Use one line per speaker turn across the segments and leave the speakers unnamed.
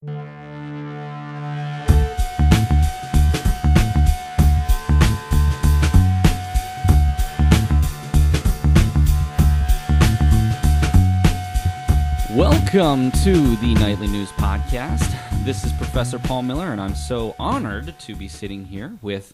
Welcome to the Nightly News Podcast. This is Professor Paul Miller, and I'm so honored to be sitting here with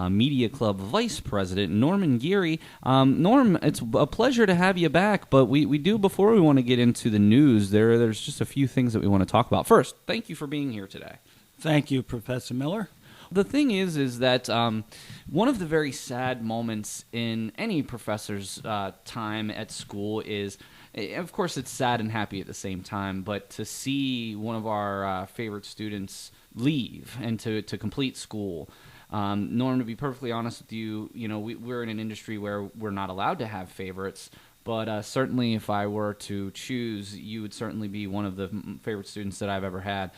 Media Club Vice President Norman Geary. Norm, it's a pleasure to have you back, but we do, before we want to get into the news, there's just a few things that we want to talk about. First, thank you for being here today.
Thank you, Professor Miller.
The thing is that one of the very sad moments in any professor's time at school is, of course, it's sad and happy at the same time, but to see one of our favorite students leave and to complete school. Norm, to be perfectly honest with you, we're in an industry where we're not allowed to have favorites, but certainly if I were to choose, you would certainly be one of the favorite students that I've ever had.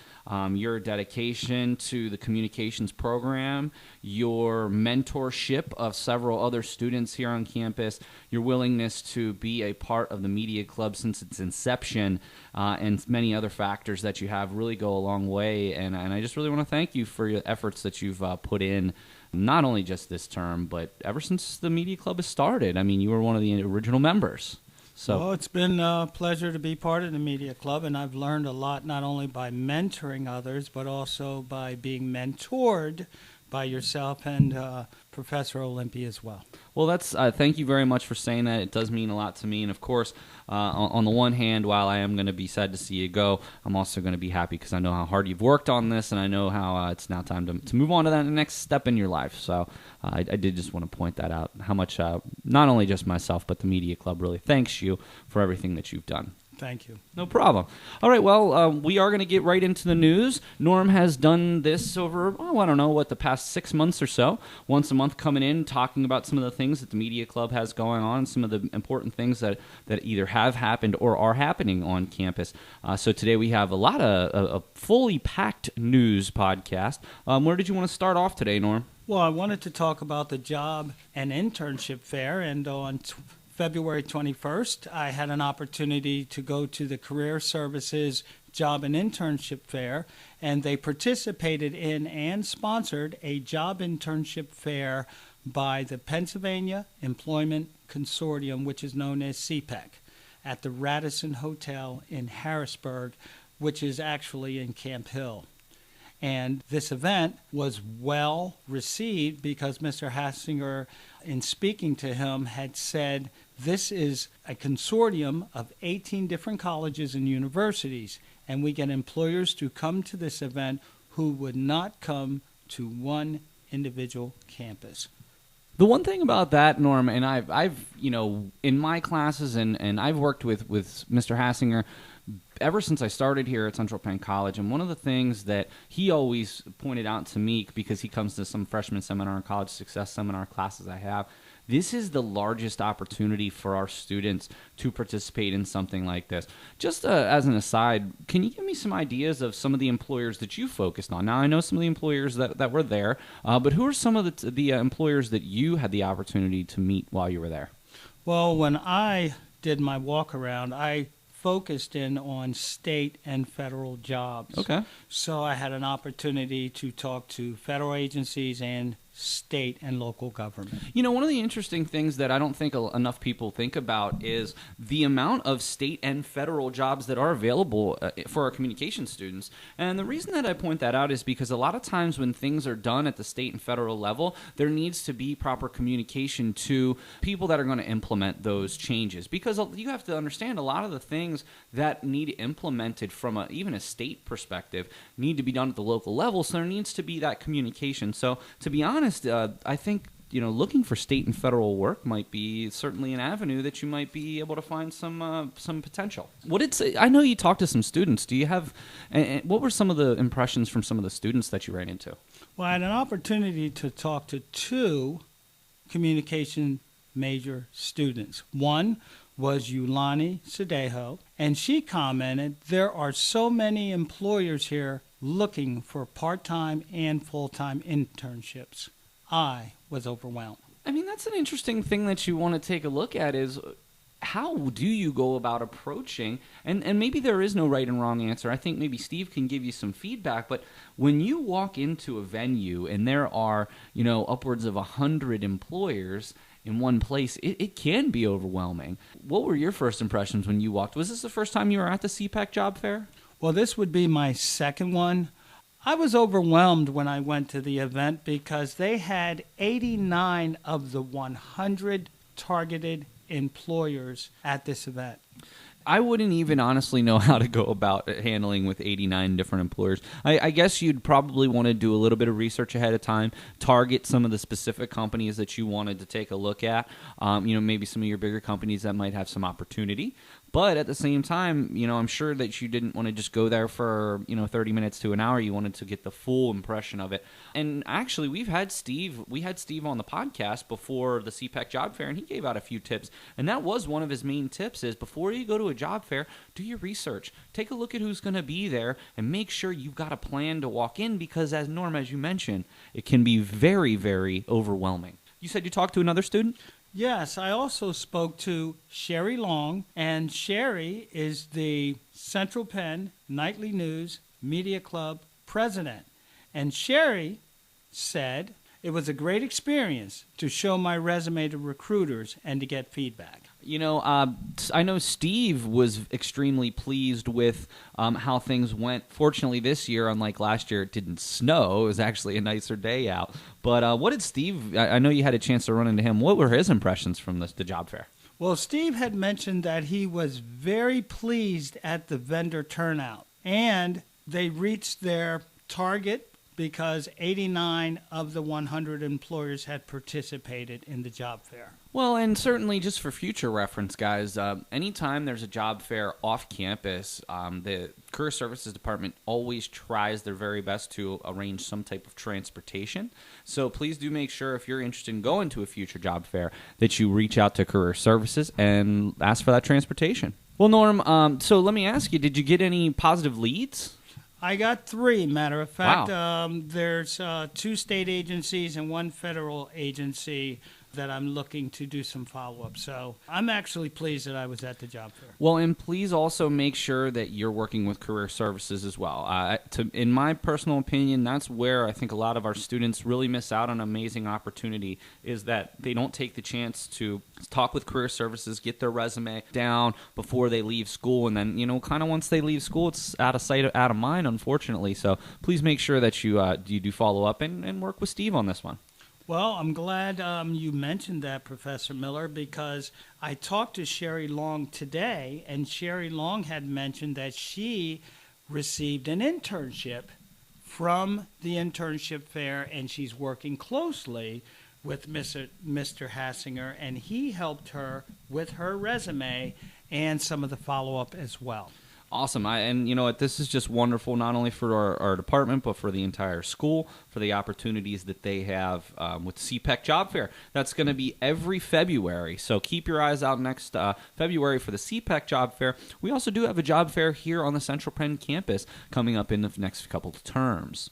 Your dedication to the communications program, your mentorship of several other students here on campus, your willingness to be a part of the Media Club since its inception, and many other factors that you have really go a long way. And I just really want to thank you for your efforts that you've put in, not only just this term, but ever since the Media Club has started. I mean, you were one of the original members.
Well, it's been a pleasure to be part of the Media Club, and I've learned a lot not only by mentoring others, but also by being mentored by yourself and Professor Olympia as well.
Well, that's thank you very much for saying that. It does mean a lot to me. And, of course, on the one hand, while I am going to be sad to see you go, I'm also going to be happy because I know how hard you've worked on this, and I know how it's now time to move on to that next step in your life. So I did just want to point that out, how much not only just myself, but the Media Club really thanks you for everything that you've done.
Thank you.
No problem. All right, well, we are going to get right into the news. Norm has done this over, I don't know, the past 6 months or so. Once a month coming in, talking about some of the things that the Media Club has going on, some of the important things that either have happened or are happening on campus. So today we have a fully packed news podcast. Where did you want to start off today, Norm?
Well, I wanted to talk about the job and internship fair, and on February 21st, I had an opportunity to go to the Career Services Job and Internship Fair, and they participated in and sponsored a job internship fair by the Pennsylvania Employment Consortium, which is known as CPEC, at the Radisson Hotel in Harrisburg, which is actually in Camp Hill. And this event was well received because Mr. Hassinger, in speaking to him, had said this is a consortium of 18 different colleges and universities, and we get employers to come to this event who would not come to one individual campus.
The one thing about that, Norm, and I've in my classes, and I've worked with Mr. Hassinger ever since I started here at Central Penn College, and one of the things that he always pointed out to me, because he comes to some freshman seminar and college success seminar classes I have, this is the largest opportunity for our students to participate in something like this. Just as an aside, can you give me some ideas of some of the employers that you focused on? Now, I know some of the employers that were there, but who are some of the employers that you had the opportunity to meet while you were there?
Well, when I did my walk around, I focused in on state and federal jobs.
Okay.
So I had an opportunity to talk to federal agencies and state and local government.
One of the interesting things that I don't think enough people think about is the amount of state and federal jobs that are available for our communication students. And the reason that I point that out is because a lot of times when things are done at the state and federal level, there needs to be proper communication to people that are going to implement those changes. Because you have to understand, a lot of the things that need implemented from even a state perspective need to be done at the local level, so there needs to be that communication. So to be honest, I think looking for state and federal work might be certainly an avenue that you might be able to find some potential. I know you talked to some students. Do you have? What were some of the impressions from some of the students that you ran into?
Well, I had an opportunity to talk to two communication major students. One was Yulani Sadejo, and she commented, there are so many employers here looking for part-time and full-time internships. I was overwhelmed.
I mean, that's an interesting thing that you want to take a look at is how do you go about approaching, and maybe there is no right and wrong answer. I think maybe Steve can give you some feedback, but when you walk into a venue and there are, upwards of 100 employers in one place, it can be overwhelming. What were your first impressions when you walked? Was this the first time you were at the CPEC job fair?
Well, this would be my second one. I was overwhelmed when I went to the event because they had 89 of the 100 targeted employers at this event.
I wouldn't even honestly know how to go about handling with 89 different employers. I guess you'd probably want to do a little bit of research ahead of time, target some of the specific companies that you wanted to take a look at, maybe some of your bigger companies that might have some opportunity. But at the same time, I'm sure that you didn't want to just go there for, 30 minutes to an hour. You wanted to get the full impression of it. And actually, we had Steve on the podcast before the CPEC job fair, and he gave out a few tips. And that was one of his main tips is before you go to a job fair, do your research. Take a look at who's going to be there and make sure you've got a plan to walk in because, as Norm, as you mentioned, it can be very, very overwhelming. You said you talked to another student?
Yes, I also spoke to Sherry Long, and Sherry is the Central Penn Nightly News Media Club president. And Sherry said it was a great experience to show my resume to recruiters and to get feedback.
I know Steve was extremely pleased with how things went. Fortunately, this year, unlike last year, it didn't snow. It was actually a nicer day out. But what did Steve, I know you had a chance to run into him. What were his impressions from the job fair?
Well, Steve had mentioned that he was very pleased at the vendor turnout. And they reached their target because 89 of the 100 employers had participated in the job fair.
Well, and certainly just for future reference, guys, anytime there's a job fair off campus, the Career Services Department always tries their very best to arrange some type of transportation. So please do make sure if you're interested in going to a future job fair that you reach out to Career Services and ask for that transportation. Well, Norm, so let me ask you, did you get any positive leads?
I got 3, matter of fact.
Wow.
There's 2 state agencies and 1 federal agency that I'm looking to do some follow-up. So I'm actually pleased that I was at the job fair.
Well, and please also make sure that you're working with Career Services as well. In my personal opinion, that's where I think a lot of our students really miss out on an amazing opportunity is that they don't take the chance to talk with Career Services, get their resume down before they leave school. And then, kind of once they leave school, it's out of sight, out of mind, unfortunately. So please make sure that you do follow up and work with Steve on this one.
Well, I'm glad you mentioned that, Professor Miller, because I talked to Sherry Long today, and Sherry Long had mentioned that she received an internship from the internship fair, and she's working closely with Mr. Hassinger, and he helped her with her resume and some of the follow-up as well.
Awesome. And you know what? This is just wonderful, not only for our department, but for the entire school, for the opportunities that they have with CPEC Job Fair. That's going to be every February. So keep your eyes out next February for the CPEC Job Fair. We also do have a job fair here on the Central Penn campus coming up in the next couple of terms.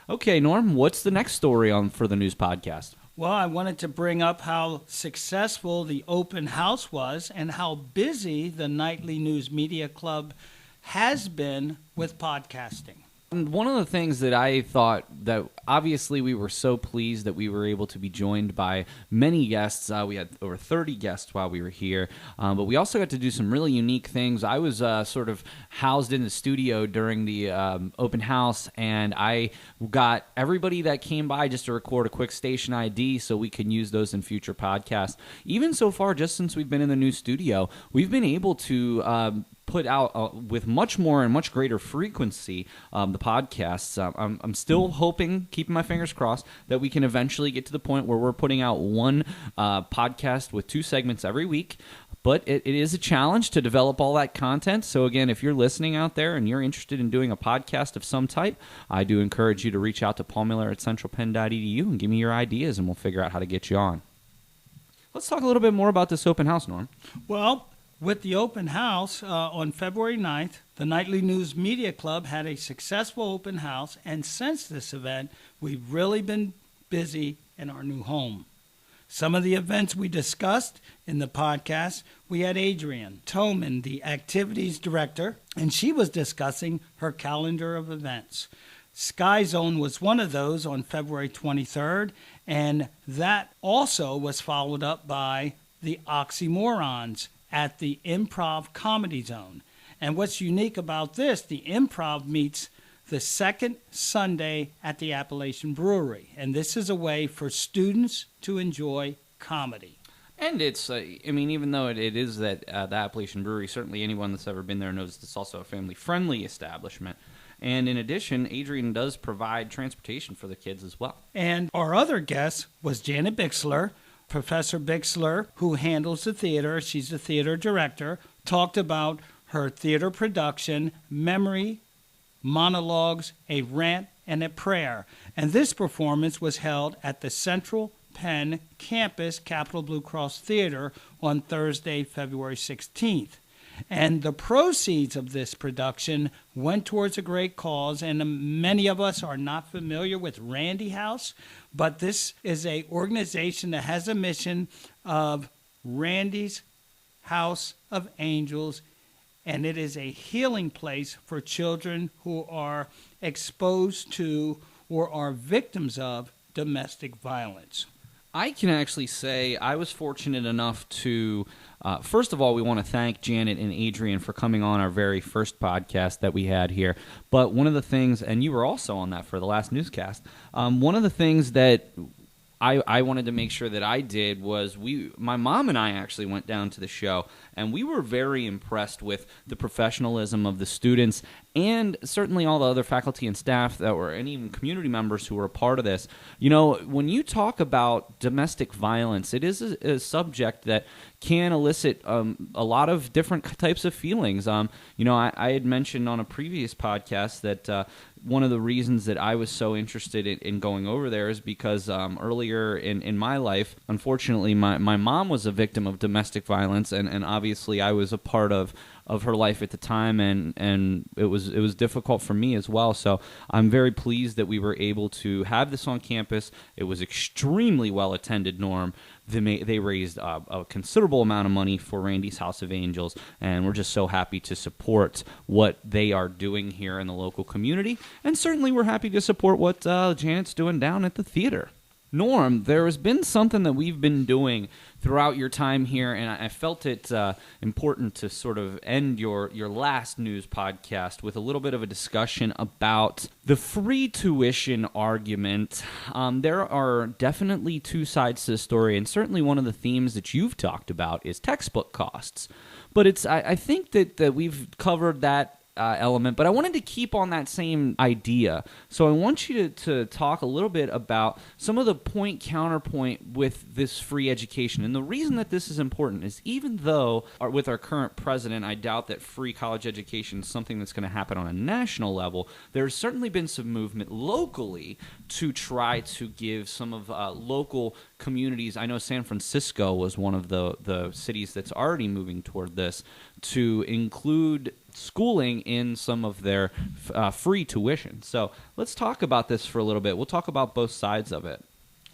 Okay, Norm, what's the next story for the news podcast?
Well, I wanted to bring up how successful the open house was and how busy the Nightly News Media Club has been with podcasting.
One of the things that I thought that obviously we were so pleased that we were able to be joined by many guests. We had over 30 guests while we were here, but we also got to do some really unique things. I was sort of housed in the studio during the open house, and I got everybody that came by just to record a quick station ID so we can use those in future podcasts. Even so far, just since we've been in the new studio, we've been able to put out with much more and much greater frequency the podcasts. I'm still hoping, keeping my fingers crossed, that we can eventually get to the point where we're putting out one podcast with 2 segments every week. But it is a challenge to develop all that content. So again, if you're listening out there and you're interested in doing a podcast of some type, I do encourage you to reach out to Paul Miller at centralpenn.edu and give me your ideas, and we'll figure out how to get you on. Let's talk a little bit more about this open house, Norm.
Well, with the open house on February 9th, the Nightly News Media Club had a successful open house, and since this event, we've really been busy in our new home. Some of the events we discussed in the podcast, we had Adrienne Toman, the activities director, and she was discussing her calendar of events. Sky Zone was one of those on February 23rd, and that also was followed up by the Oxymorons at the Improv Comedy Zone. And what's unique about this, the Improv meets the second Sunday at the Appalachian Brewery. And this is a way for students to enjoy comedy.
And it's, even though it is that the Appalachian Brewery, certainly anyone that's ever been there knows it's also a family-friendly establishment. And in addition, Adrienne does provide transportation for the kids as well.
And our other guest was Janet Bixler. Professor Bixler, who handles the theater, she's the theater director, talked about her theater production, Memory, Monologues, A Rant, and a Prayer. And this performance was held at the Central Penn Campus Capital Blue Cross Theater on Thursday, February 16th. And the proceeds of this production went towards a great cause, and many of us are not familiar with Randy House, but this is an organization that has a mission of Randy's House of Angels, and it is a healing place for children who are exposed to or are victims of domestic violence.
I can actually say I was fortunate enough to, first of all, we want to thank Janet and Adrienne for coming on our very first podcast that we had here. But one of the things, and you were also on that for the last newscast, one of the things that I wanted to make sure that I did was my mom and I actually went down to the show, and we were very impressed with the professionalism of the students and certainly all the other faculty and staff that were, and even community members who were a part of this. You know, when you talk about domestic violence, it is a subject that can elicit a lot of different types of feelings. I had mentioned on a previous podcast that one of the reasons that I was so interested in going over there is because earlier in my life, unfortunately, my mom was a victim of domestic violence, and obviously I was a part of her life at the time, and it was difficult for me as well. So I'm very pleased that we were able to have this on campus. It was extremely well attended, Norm. They raised a considerable amount of money for Randy's House of Angels, and we're just so happy to support what they are doing here in the local community. And certainly we're happy to support what Janet's doing down at the theater. Norm, there has been something that we've been doing throughout your time here, and I felt it important to sort of end your last news podcast with a little bit of a discussion about the free tuition argument. There are definitely two sides to the story, and certainly one of the themes that you've talked about is textbook costs. But I think that we've covered that element, but I wanted to keep on that same idea. So I want you to talk a little bit about some of the counterpoint with this free education. And the reason that this is important is even though with our current president, I doubt that free college education is something that's going to happen on a national level, there's certainly been some movement locally to try to give some of local communities. I know San Francisco was one of the cities that's already moving toward this, to include schooling in some of their free tuition. So let's talk about this for a little bit. We'll talk about both sides of it.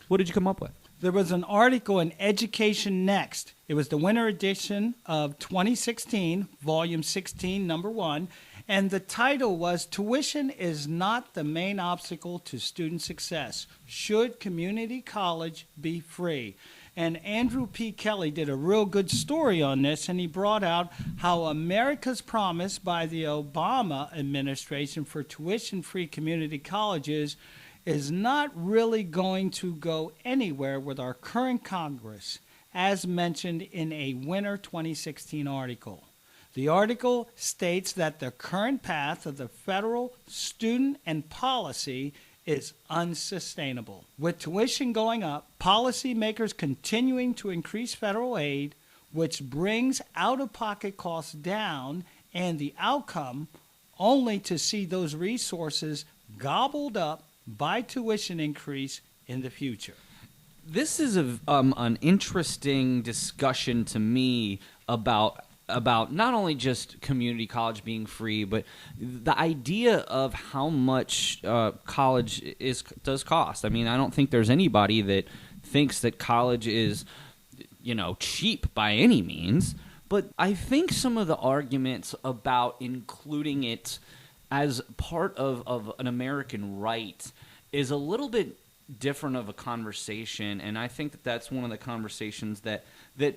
What did you come up with?
There was an article in Education Next. It was the winter edition of 2016, volume 16, number 1. And the title was, "Tuition is not the main obstacle to student success. Should community college be free?" And Andrew P. Kelly did a real good story on this, and he brought out how America's promise by the Obama administration for tuition-free community colleges is not really going to go anywhere with our current Congress, as mentioned in a winter 2016 article. The article states that the current path of the federal student and policy is unsustainable. With tuition going up, policymakers continuing to increase federal aid, which brings out-of-pocket costs down, and the outcome only to see those resources gobbled up by tuition increase in the future.
This is an interesting discussion to me about not only just community college being free, but the idea of how much college does cost. I mean, I don't think there's anybody that thinks that college is, cheap by any means. But I think some of the arguments about including it as part of an American right is a little bit different of a conversation, and I think that that's one of the conversations that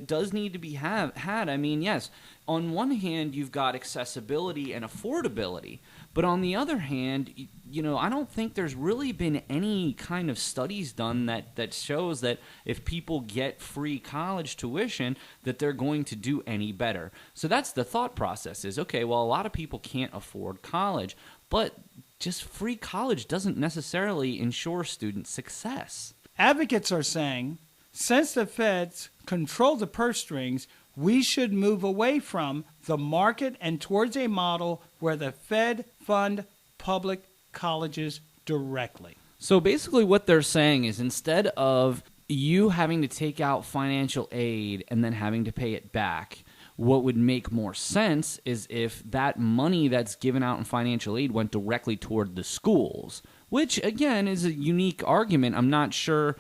does need to be had. I mean, yes, on one hand, you've got accessibility and affordability, but on the other hand, I don't think there's really been any kind of studies done that shows that if people get free college tuition, that they're going to do any better. So that's the thought process is, okay, well, a lot of people can't afford college, but just free college doesn't necessarily ensure student success.
Advocates are saying, since the feds control the purse strings, we should move away from the market and towards a model where the Fed fund public colleges directly.
So basically what they're saying is instead of you having to take out financial aid and then having to pay it back, what would make more sense is if that money that's given out in financial aid went directly toward the schools, which, again, is a unique argument. I'm not sure.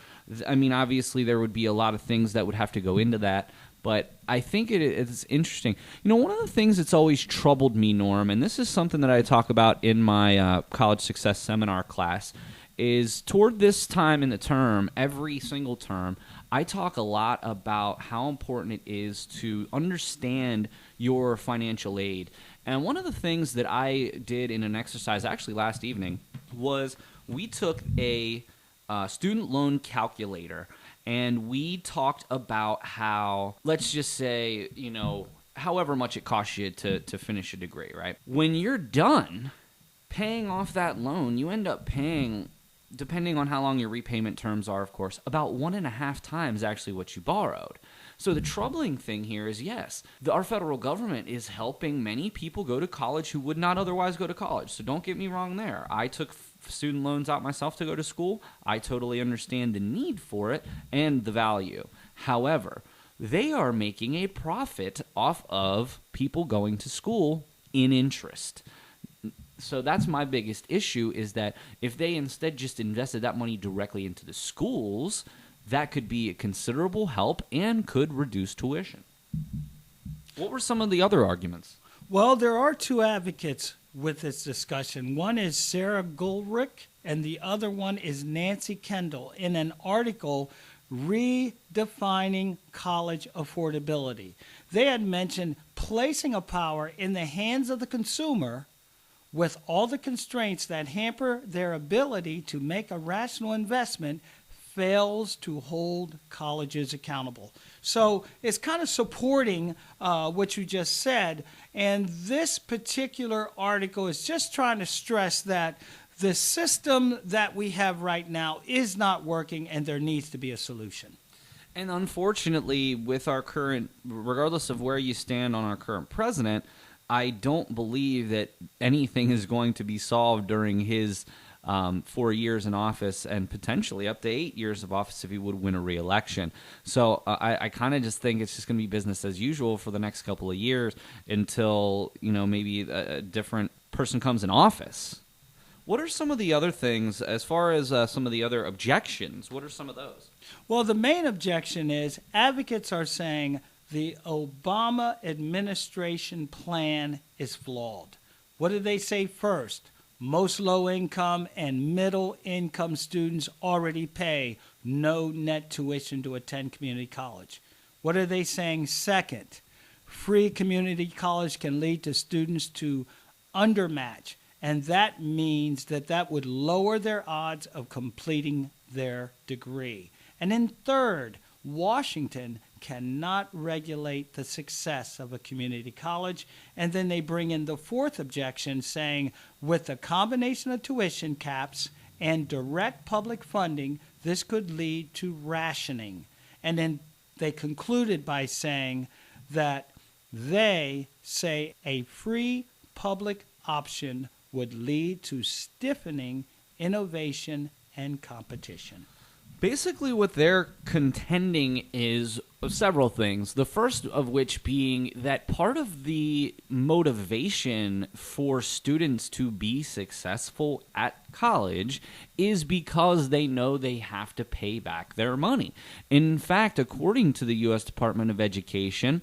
I mean, obviously, there would be a lot of things that would have to go into that, but I think it's interesting. One of the things that's always troubled me, Norm, and this is something that I talk about in my college success seminar class, is toward this time in the term, every single term, I talk a lot about how important it is to understand your financial aid. And one of the things that I did in an exercise actually last evening was we took a student loan calculator and we talked about how, let's just say, however much it costs you to finish a degree, right? When you're done paying off that loan, you end up paying, depending on how long your repayment terms are, of course, about 1.5 times actually what you borrowed. So the troubling thing here is, yes, our federal government is helping many people go to college who would not otherwise go to college. So don't get me wrong there. I took student loans out myself to go to school. I totally understand the need for it and the value. However, they are making a profit off of people going to school in interest. So that's my biggest issue, is that if they instead just invested that money directly into the schools, that could be a considerable help and could reduce tuition. What were some of the other arguments?
Well, there are two advocates with this discussion. One is Sarah Goldrick, and the other one is Nancy Kendall in an article redefining college affordability. They had mentioned placing a power in the hands of the consumer with all the constraints that hamper their ability to make a rational investment fails to hold colleges accountable. So it's kind of supporting what you just said. And this particular article is just trying to stress that the system that we have right now is not working and there needs to be a solution.
And unfortunately, with our current, regardless of where you stand on our current president, I don't believe that anything is going to be solved during his 4 years in office and potentially up to 8 years of office if he would win a re-election. So I kind of just think it's just going to be business as usual for the next couple of years until, maybe a different person comes in office. What are some of the other things, as far as some of the other objections, what are some of those?
Well, the main objection is advocates are saying the Obama administration plan is flawed. What did they say first? Most low-income and middle-income students already pay no net tuition to attend community college. What are they saying second? Free community college can lead to students to undermatch, and that means that would lower their odds of completing their degree. And then third, Washington cannot regulate the success of a community college. And then they bring in the fourth objection saying, with a combination of tuition caps and direct public funding, this could lead to rationing. And then they concluded by saying that they say a free public option would lead to stiffening innovation and competition.
Basically, what they're contending is several things. The first of which being that part of the motivation for students to be successful at college is because they know they have to pay back their money. In fact, according to the U.S. Department of Education,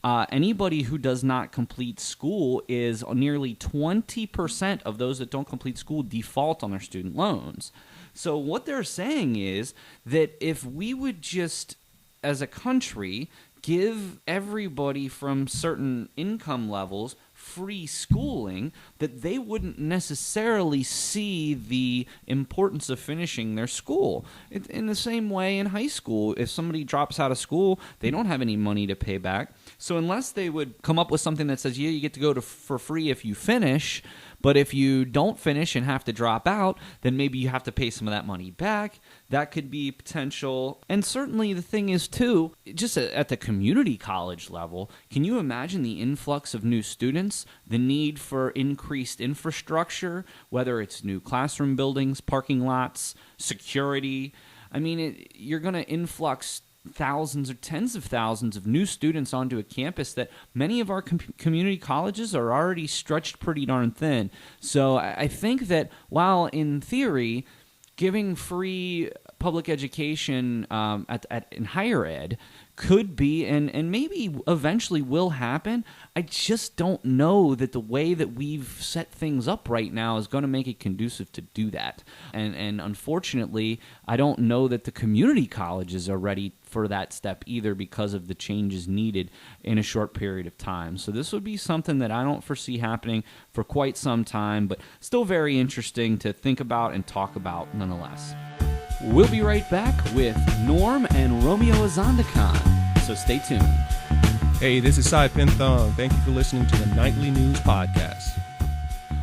anybody who does not complete school is nearly 20% of those that don't complete school default on their student loans. So what they're saying is that if we would just, as a country, give everybody from certain income levels free schooling, that they wouldn't necessarily see the importance of finishing their school. In the same way in high school, if somebody drops out of school, they don't have any money to pay back. So unless they would come up with something that says, yeah, you get to go for free if you finish, but if you don't finish and have to drop out, then maybe you have to pay some of that money back. That could be potential. And certainly the thing is, too, just at the community college level, can you imagine the influx of new students, the need for increased infrastructure, whether it's new classroom buildings, parking lots, security? I mean, you're going to influx thousands or tens of thousands of new students onto a campus that many of our community colleges are already stretched pretty darn thin. So I think that while in theory giving free public education in higher ed could be and maybe eventually will happen, I just don't know that the way that we've set things up right now is going to make it conducive to do that. And unfortunately, I don't know that the community colleges are ready for that step either because of the changes needed in a short period of time. So this would be something that I don't foresee happening for quite some time, but still very interesting to think about and talk about nonetheless. We'll be right back with Norm and Romeo Azandakan, so stay tuned.
Hey, this is Sai Pinthong. Thank you for listening to the Nightly News Podcast.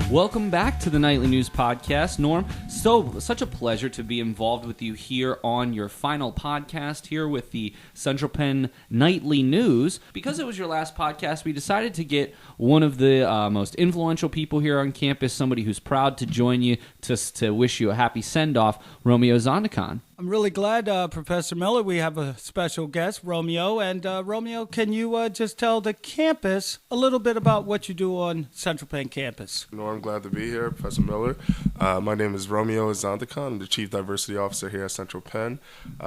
Welcome back to the Nightly News Podcast. Norm, such a pleasure to be involved with you here on your final podcast here with the Central Penn Nightly News. Because it was your last podcast, we decided to get one of the most influential people here on campus, somebody who's proud to join you to wish you a happy send-off, Romeo Azandakan.
I'm really glad, Professor Miller, we have a special guest, Romeo. And Romeo, can you just tell the campus a little bit about what you do on Central Penn campus?
I'm glad to be here, Professor Miller. My name is Romeo Azandakan. I'm the Chief Diversity Officer here at Central Penn.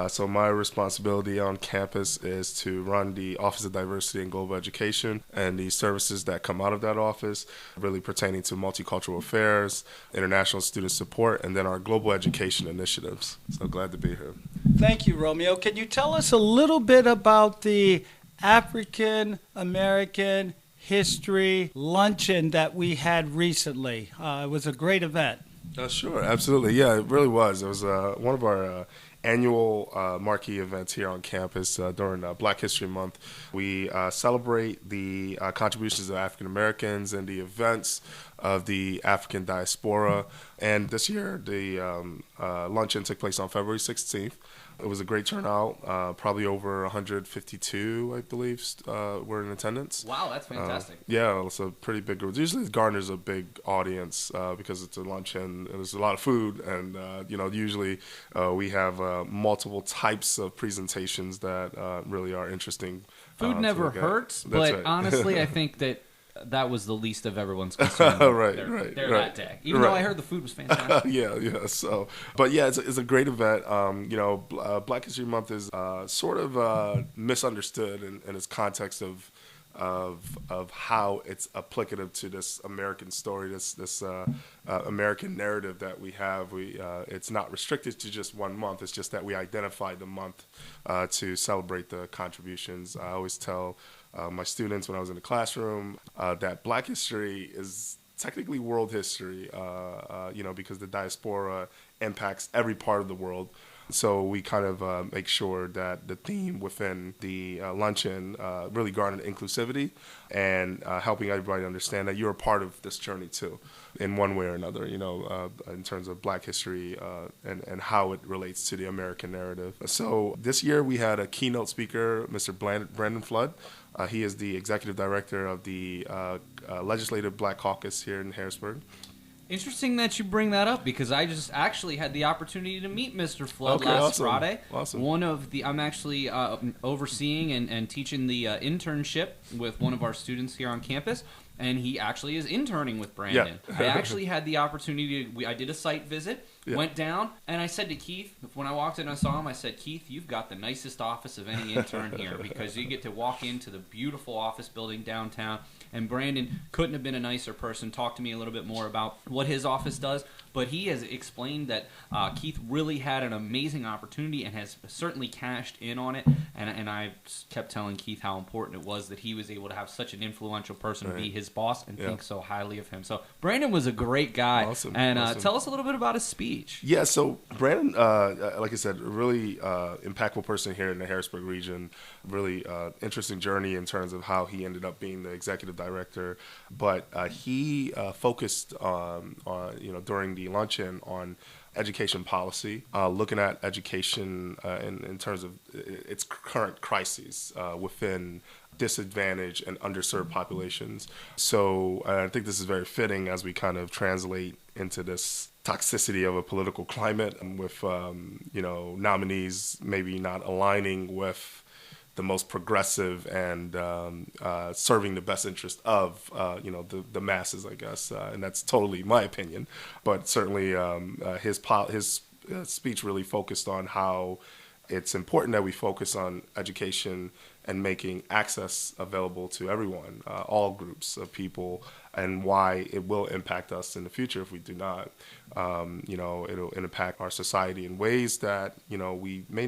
So my responsibility on campus is to run the Office of Diversity and Global Education and the services that come out of that office, really pertaining to multicultural affairs, international student support, and then our global education initiatives. So glad to be here.
Thank you, Romeo. Can you tell us a little bit about the African American History Luncheon that we had recently? It was a great event.
Sure, absolutely. Yeah, it really was. It was one of our annual marquee events here on campus during Black History Month. We celebrate the contributions of African Americans and the events of the African diaspora. And this year, the luncheon took place on February 16th. It was a great turnout. Probably over 152, I believe, were in attendance.
Wow, that's fantastic.
Yeah, it's a pretty big group. Usually it garners a big audience because it's a luncheon and there's a lot of food. And, usually we have multiple types of presentations that really are interesting.
Food never hurts, but
right.
Honestly, I think that was the least of everyone's concern.
Right.
That day. Even though I heard the food was fantastic.
Yeah. So, but yeah, it's a great event. Black History Month is sort of misunderstood in its context of how it's applicative to this American story, this American narrative that we have. It's not restricted to just 1 month. It's just that we identify the month to celebrate the contributions. I always tell my students when I was in the classroom that Black history is technically world history, because the diaspora impacts every part of the world. So we kind of make sure that the theme within the luncheon really garnered inclusivity and helping everybody understand that you're a part of this journey too, in one way or another, in terms of Black history and how it relates to the American narrative. So this year we had a keynote speaker, Mr. Brandon Flood. He is the executive director of the Legislative Black Caucus here in Harrisburg.
Interesting that you bring that up, because I just actually had the opportunity to meet Mr. Flood last Friday.
Awesome.
I'm actually overseeing and teaching the internship with one of our students here on campus, and he actually is interning with Brandon.
Yeah.
I actually had the opportunity I did a site visit, went down, and I said to Keith, when I walked in and I saw him, I said, Keith, you've got the nicest office of any intern here, because you get to walk into the beautiful office building downtown. And Brandon couldn't have been a nicer person. Talked to me a little bit more about what his office does. But he has explained that Keith really had an amazing opportunity and has certainly cashed in on it. And I kept telling Keith how important it was that he was able to have such an influential person be his boss and think so highly of him. So Brandon was a great guy.
Awesome.
And tell us a little bit about his speech.
Yeah, so Brandon, like I said, a really impactful person here in the Harrisburg region. Really interesting journey in terms of how he ended up being the executive director. But he focused on during the luncheon on education policy, looking at education in terms of its current crises within disadvantaged and underserved populations. So I think this is very fitting as we kind of translate into this toxicity of a political climate with nominees maybe not aligning with the most progressive and serving the best interest of the masses, I guess, and that's totally my opinion. But certainly his speech really focused on how it's important that we focus on education and making access available to everyone, all groups of people, and why it will impact us in the future if we do not. It'll impact our society in ways that we may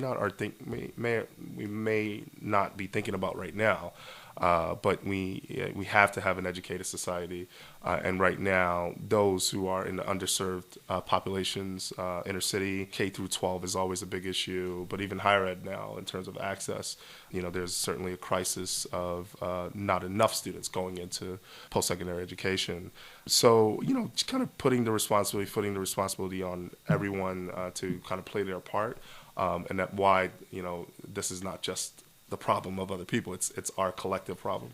not be thinking about right now. But we have to have an educated society, and right now, those who are in the underserved populations, inner city, K through 12 is always a big issue. But even higher ed now, in terms of access, there's certainly a crisis of not enough students going into post-secondary education. So just kind of putting the responsibility on everyone to kind of play their part, and that why this is not just the problem of other people. It's our collective problem.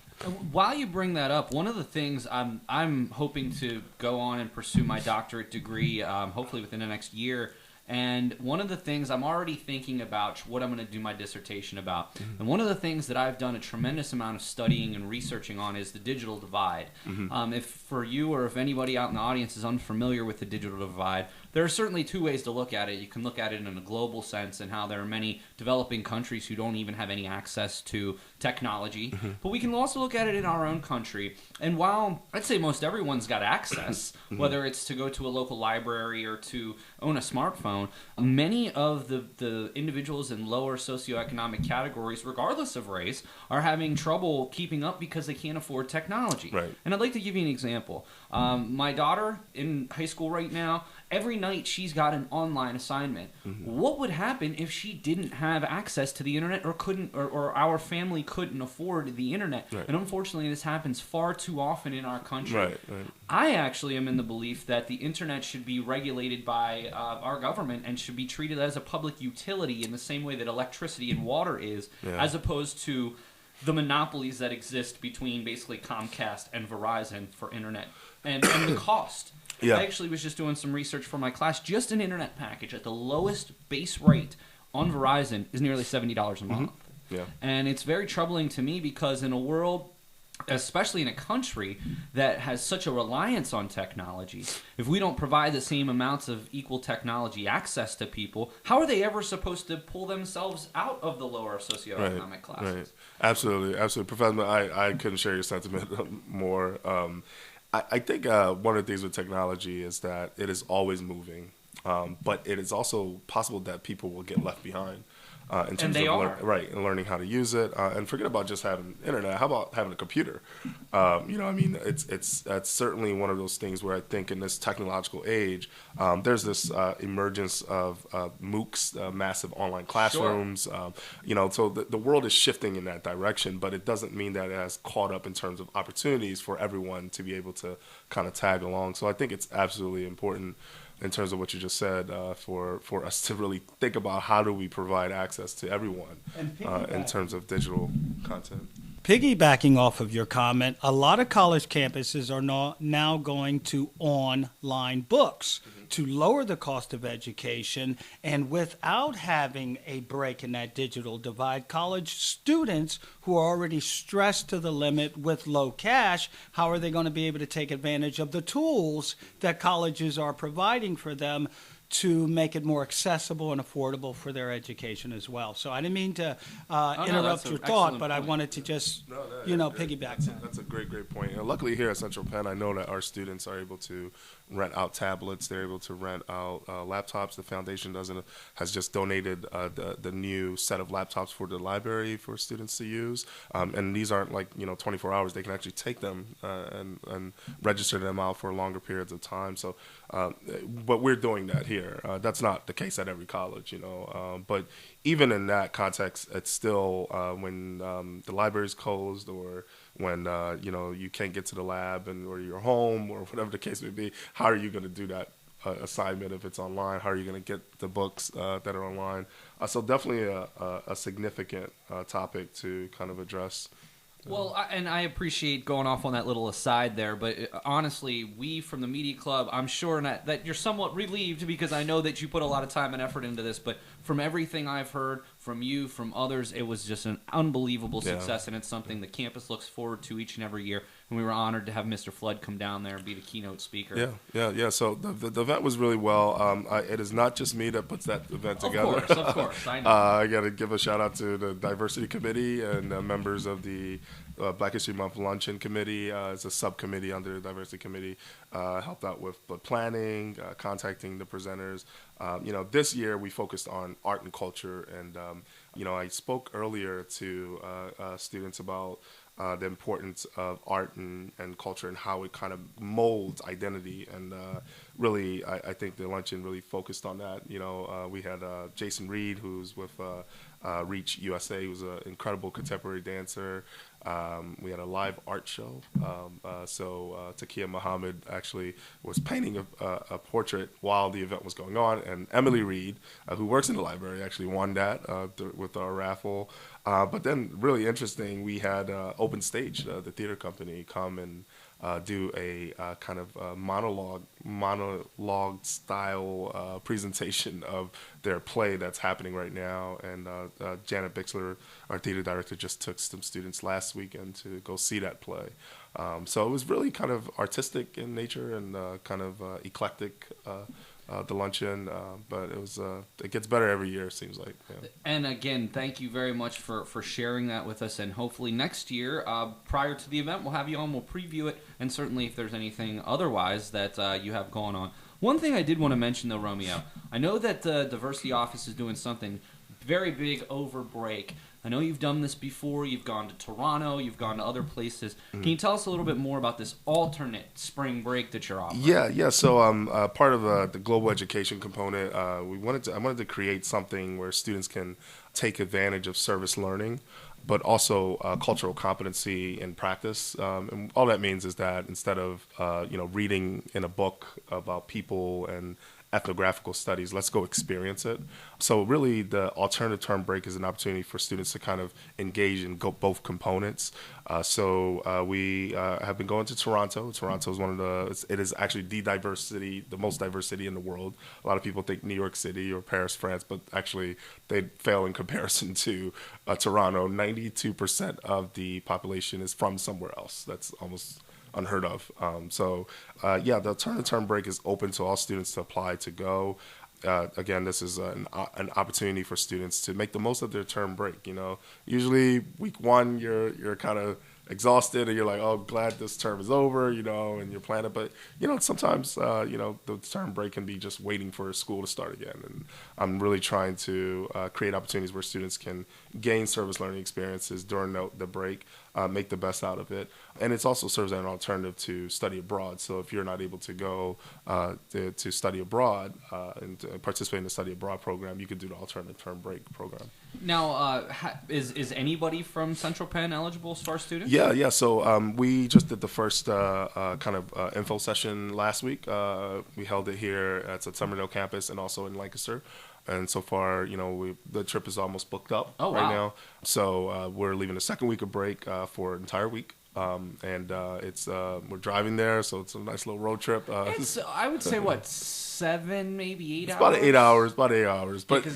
While you bring that up, one of the things I'm hoping to go on and pursue my doctorate degree, hopefully within the next year. And one of the things I'm already thinking about what I'm going to do my dissertation about. Mm-hmm. And one of the things that I've done a tremendous amount of studying and researching on is the digital divide. Mm-hmm. If for you or if anybody out in the audience is unfamiliar with the digital divide, there are certainly two ways to look at it. You can look at it in a global sense and how there are many developing countries who don't even have any access to technology. Mm-hmm. But we can also look at it in our own country. And while I'd say most everyone's got access, mm-hmm. whether it's to go to a local library or to own a smartphone, many of the individuals in lower socioeconomic categories, regardless of race, are having trouble keeping up because they can't afford technology.
Right.
And I'd like to give you an example. My daughter in high school right now, every night she's got an online assignment. Mm-hmm. What would happen if she didn't have access to the internet or couldn't, or our family couldn't afford the internet?
Right.
And unfortunately, this happens far too often in our country.
Right.
I actually am in the belief that the internet should be regulated by our government and should be treated as a public utility in the same way that electricity and water is, as opposed to the monopolies that exist between basically Comcast and Verizon for internet and the cost.
Yeah.
I actually was just doing some research for my class. Just an internet package at the lowest base rate on Verizon is nearly $70 a month.
Mm-hmm. Yeah.
And it's very troubling to me because in a world, especially in a country that has such a reliance on technology, if we don't provide the same amounts of equal technology access to people, how are they ever supposed to pull themselves out of the lower socioeconomic classes?
Right. Absolutely. Professor, I couldn't share your sentiment more. I think one of the things with technology is that it is always moving, but it is also possible that people will get left behind in terms of learning how to use it. And forget about just having internet. How about having a computer? That's certainly one of those things where I think in this technological age, there's this emergence of MOOCs, massive online classrooms. Sure. So the world is shifting in that direction, but it doesn't mean that it has caught up in terms of opportunities for everyone to be able to kind of tag along. So I think it's absolutely important in terms of what you just said, for us to really think about how do we provide access to everyone in terms of digital content.
Piggybacking off of your comment, a lot of college campuses are now going to online books to lower the cost of education. And without having a break in that digital divide, college students who are already stressed to the limit with low cash, how are they going to be able to take advantage of the tools that colleges are providing for them to make it more accessible and affordable for their education as well? So I didn't mean to interrupt your thought, but I wanted to just, piggyback that.
That's a great point. And luckily here at Central Penn, I know that our students are able to rent out tablets. They're able to rent out laptops. The foundation has just donated the new set of laptops for the library for students to use. And these aren't 24 hours. They can actually take them and register them out for longer periods of time. So, but we're doing that here. That's not the case at every college, but even in that context, it's still when the library's closed or when you can't get to the lab or you're home or whatever the case may be. How are you going to do that assignment if it's online? How are you going to get the books that are online? So definitely a significant topic to kind of address.
Well, and I appreciate going off on that little aside there, but honestly, we from the Media Club, I'm sure that you're somewhat relieved because I know that you put a lot of time and effort into this, but from everything I've heard from you, from others, it was just an unbelievable success, and it's something the campus looks forward to each and every year, and we were honored to have Mr. Flood come down there and be the keynote speaker.
Yeah. So the event was really well. It is not just me that puts that event together.
Of course. I know.
I got to give a shout out to the Diversity Committee and members of the Black History Month Luncheon Committee. It's a subcommittee under the Diversity Committee. Helped out with the planning, contacting the presenters. This year we focused on art and culture, and I spoke earlier to students about the importance of art and culture and how it kind of molds identity. And really, I think the luncheon really focused on that. We had Jason Reed, who's with Reach USA, who's an incredible contemporary dancer. We had a live art show. So Takia Muhammad actually was painting a portrait while the event was going on. And Emily Reed, who works in the library, actually won that with our raffle. But then really interesting, we had Open Stage, the theater company, come and do a kind of monologue style presentation of their play that's happening right now. And Janet Bixler, our theater director, just took some students last weekend to go see that play. So it was really kind of artistic in nature and kind of eclectic. The luncheon, but it gets better every year, it seems like. Yeah.
And again, thank you very much for sharing that with us, and hopefully next year, prior to the event, we'll have you on, we'll preview it, and certainly if there's anything otherwise that you have going on. One thing I did want to mention, though, Romeo, I know that the Diversity Office is doing something very big over break. I know you've done this before. You've gone to Toronto. You've gone to other places. Can you tell us a little bit more about this alternate spring break that you're offering?
Yeah. So part of the global education component, I wanted to create something where students can take advantage of service learning, but also cultural competency in practice. And all that means is that instead of reading in a book about people and ethnographical studies, let's go experience it. So really the alternative term break is an opportunity for students to kind of engage in both components. So we have been going to Toronto. Toronto is it is actually the most diverse city in the world. A lot of people think New York City or Paris, France, but actually they fail in comparison to Toronto. 92% of the population is from somewhere else. That's almost unheard of. The alternative term break is open to all students to apply to go. Again, this is an opportunity for students to make the most of their term break. Usually week one you're kind of exhausted and you're like, oh, glad this term is over, and you're planning. But sometimes the term break can be just waiting for school to start again. And I'm really trying to create opportunities where students can gain service learning experiences during the break, make the best out of it. And it also serves as an alternative to study abroad. So if you're not able to go to study abroad and participate in the study abroad program, you could do the alternative term break program.
Now, is anybody from Central Penn eligible as far as students?
Yeah. So we just did the first kind of info session last week. We held it here at the Summerdale campus and also in Lancaster. And so far, the trip is almost booked up
Oh,
right
wow.
now. So we're leaving the second week of break for an entire week. We're driving there, so it's a nice little road trip.
It's, I would say, what, 7, maybe 8
It's
hours?
about 8 hours. But,
Because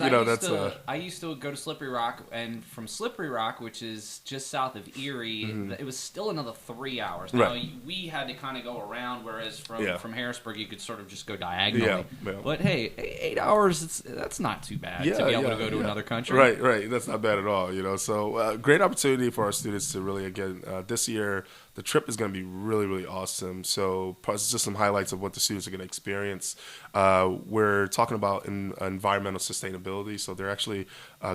I used to go to Slippery Rock, and from Slippery Rock, which is just south of Erie, it was still another 3 hours. Now,
Right.
we had to kind of go around, whereas
Yeah.
from Harrisburg, you could sort of just go diagonally.
Yeah.
But hey, 8 hours, that's not too bad to be able to go to another country.
Right. That's not bad at all, So great opportunity for our students to really, again, this year, the trip is going to be really, really awesome. So just some highlights of what the students are going to experience. We're talking about environmental sustainability. So they're actually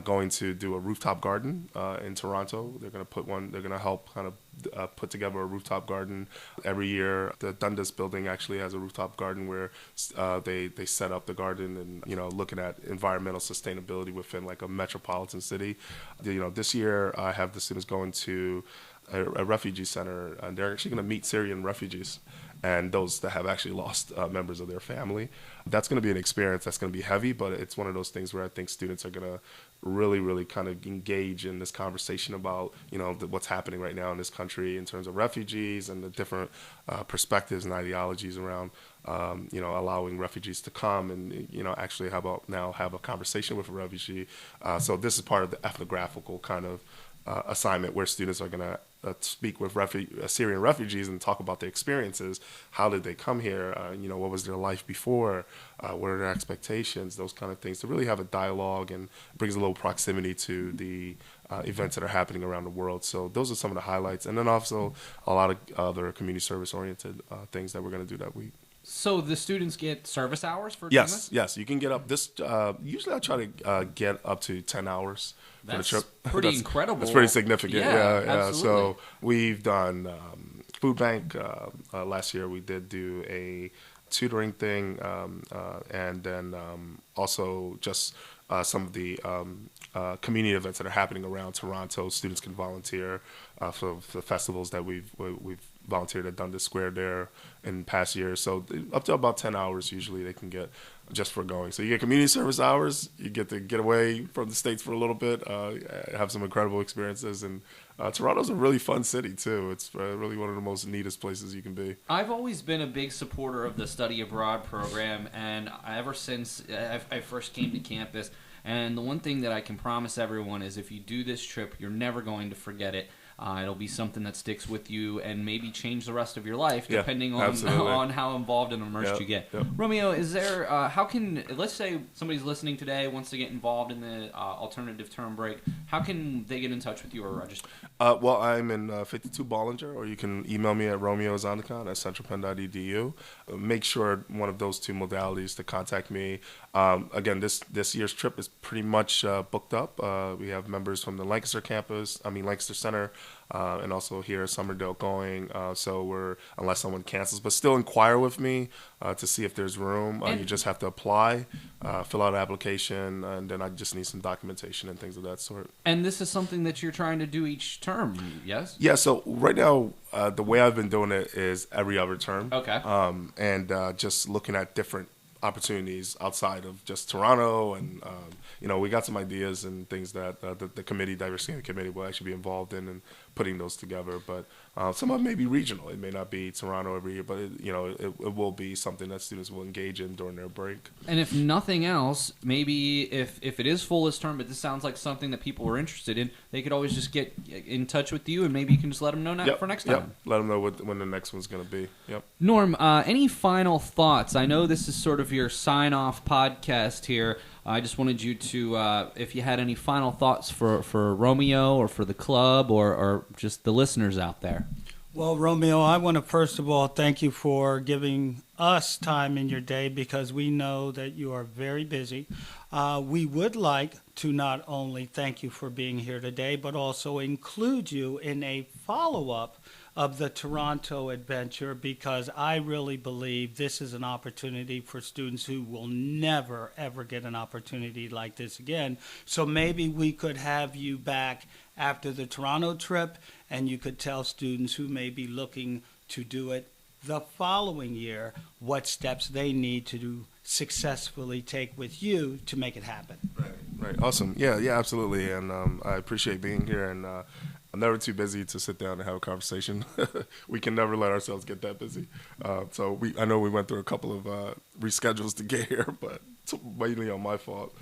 going to do a rooftop garden in Toronto. They're going to help kind of put together a rooftop garden every year. The Dundas building actually has a rooftop garden where they set up the garden and, looking at environmental sustainability within like a metropolitan city. This year I have the students going to a refugee center, and they're actually going to meet Syrian refugees and those that have actually lost members of their family. That's going to be an experience that's going to be heavy, but it's one of those things where I think students are going to really, really kind of engage in this conversation about, what's happening right now in this country in terms of refugees and the different perspectives and ideologies around, allowing refugees to come and, actually how about now have a conversation with a refugee. So this is part of the ethnographical kind of assignment where students are going to speak with Syrian refugees and talk about their experiences. How did they come here? What was their life before? What are their expectations? Those kind of things, to really have a dialogue and brings a little proximity to the events that are happening around the world. So those are some of the highlights. And then also a lot of other community service-oriented things that we're going to do that week.
So the students get service hours for doing this?
Yes. You can get up this. Usually I try to get up to 10 hours for the trip.
Pretty incredible.
That's pretty significant.
Yeah,
Yeah.
absolutely.
So we've done food bank. Last year we did do a tutoring thing, and then also just some of the community events that are happening around Toronto. Students can volunteer for the festivals that we've volunteered at Dundas Square there in past years. So up to about 10 hours usually they can get just for going. So you get community service hours, you get to get away from the States for a little bit, have some incredible experiences. And Toronto's a really fun city too. It's really one of the most neatest places you can be.
I've always been a big supporter of the study abroad program, and ever since I first came to campus, and the one thing that I can promise everyone is if you do this trip, you're never going to forget it. It'll be something that sticks with you and maybe change the rest of your life, depending on how involved and immersed you get.
Yep.
Romeo, is there let's say somebody's listening today, wants to get involved in the alternative term break, how can they get in touch with you or register?
Well, I'm in 52 Bollinger, or you can email me at romeozandicon@centralpenn.edu. Make sure one of those two modalities to contact me. Again, this year's trip is pretty much booked up. We have members from the Lancaster Center, and also here at Somerdale going. So unless someone cancels, but still inquire with me to see if there's room. You just have to apply, fill out an application, and then I just need some documentation and things of that sort.
And this is something that you're trying to do each term, yes?
Yeah, so right now, the way I've been doing it is every other term.
Okay.
And just looking at different opportunities outside of just Toronto, and we got some ideas and things that the diversity committee will actually be involved in and putting those together. But some of it may be regional. It may not be Toronto every year, but it will be something that students will engage in during their break.
And if nothing else, maybe if it is full this term, but this sounds like something that people are interested in, they could always just get in touch with you, and maybe you can just let them know for next time.
Yep. Let them know when the next one's going to be. Yep.
Norm, any final thoughts? I know this is sort of your sign-off podcast here. I just wanted you to, if you had any final thoughts for Romeo or for the club or just the listeners out there.
Well, Romeo, I want to first of all thank you for giving us time in your day, because we know that you are very busy. We would like to not only thank you for being here today, but also include you in a follow-up of the Toronto adventure, because I really believe this is an opportunity for students who will never, ever get an opportunity like this again. So maybe we could have you back after the Toronto trip, and you could tell students who may be looking to do it the following year what steps they need to successfully take with you to make it happen.
Right. Awesome. Yeah, absolutely. And I appreciate being here. And I'm never too busy to sit down and have a conversation. We can never let ourselves get that busy. I know we went through a couple of reschedules to get here, but it's mainly on my fault.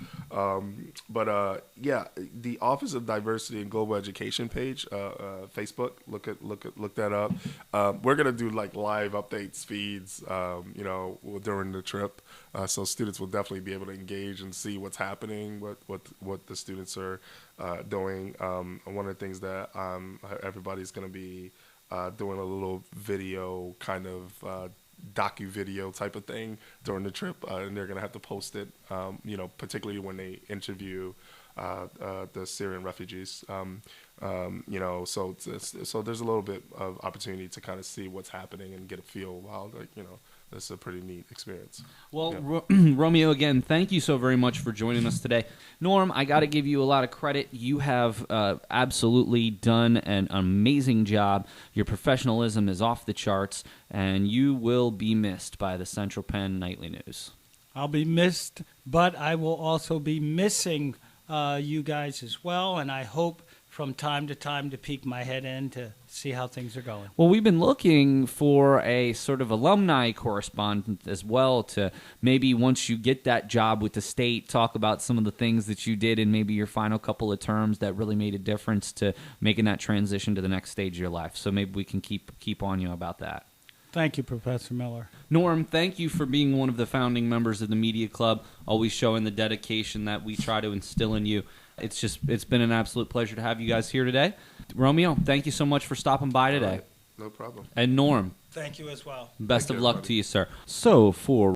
The Office of Diversity and Global Education page, Facebook. Look that up. We're gonna do like live updates, feeds, during the trip, so students will definitely be able to engage and see what's happening, what the students are doing. One of the things that everybody's gonna be doing a little video kind of docu-video type of thing during the trip, and they're going to have to post it, particularly when they interview the Syrian refugees. So there's a little bit of opportunity to kind of see what's happening and get a feel. Wow, that's a pretty neat experience.
Well, yeah. Romeo, again, thank you so very much for joining us today. Norm, I got to give you a lot of credit. You have absolutely done an amazing job. Your professionalism is off the charts, and you will be missed by the Central Penn Nightly News.
I'll be missed, but I will also be missing you guys as well, and I hope from time to time to peek my head in to see how things are going.
Well, we've been looking for a sort of alumni correspondent as well to maybe once you get that job with the state, talk about some of the things that you did in maybe your final couple of terms that really made a difference to making that transition to the next stage of your life. So maybe we can keep on you about that.
Thank you, Professor Miller.
Norm, thank you for being one of the founding members of the Media Club, always showing the dedication that we try to instill in you. It's been an absolute pleasure to have you guys here today. Romeo, thank you so much for stopping by today.
Right. No problem.
And Norm.
Thank you as well.
Best
Thank
of
you,
luck
everybody.
to you, sir. So for